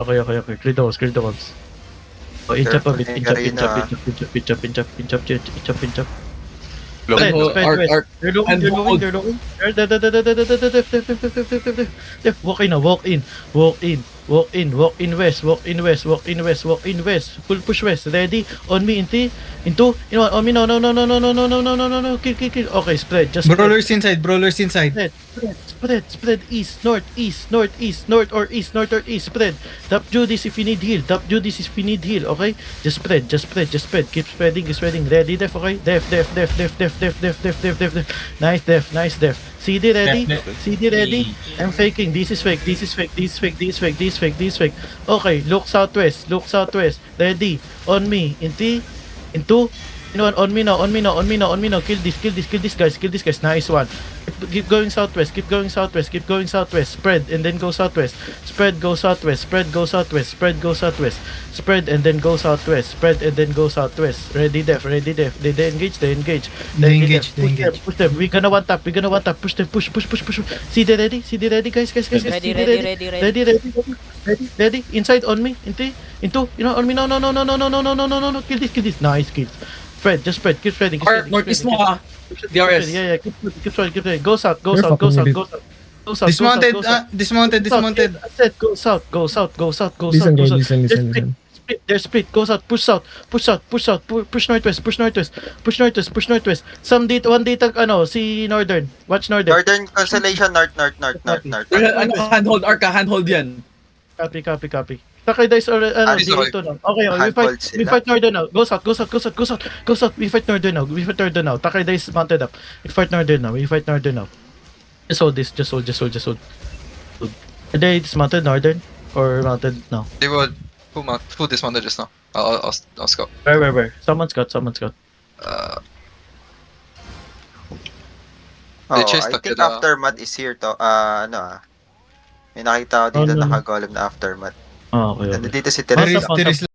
Okay. Clear the walls. Oh, inch up a bit. Inch up. Spread west. They're looking. Def. Walk in. Walk in west. Full push west. Ready? On me, into. You know what? On me, no. Kill. Okay, spread. Just Brawlers inside. Spread. East, north or east. Spread. Top Judies if you need heal. Okay? Just spread. Keep spreading. Ready, Def, okay? Def. Nice, Def. CD ready? I'm faking. This is fake. Okay, look southwest. Ready? On me. Into. You know what? On me now. Kill this guys. Nice one. Keep going southwest. Spread and then go southwest. Spread and then go southwest. Ready, Def. They engage. Push them. We're gonna one tap. Push them. Push. See they ready, guys. Ready. Inside on me. Into. You know, on me. No. Kill this. Nice kills. Just spread. Keep spreading. Northeast mo ah. DRS. Yeah. Keep spreading. Go south. Dismounted. I said go south. Listen. They're split. Go south. Push south. Push northwest. One data, si northern. Watch northern. Northern Constellation, north. Handhold, Arca, handhold yan. Copy. Takay dice or dito na. Okay, we fight northern now. Go south. We fight northern now. Takay dice mounted up. We fight northern now. Just hold this. Are they dismounted northern or mounted now? They were full dismounted just now. I'll scout. Where? Someone's got. Oh, chased I the think kid, aftermath is here to, may nakita ko dito No. nakagolem na aftermath. Okay. Nandito si There Teresa. is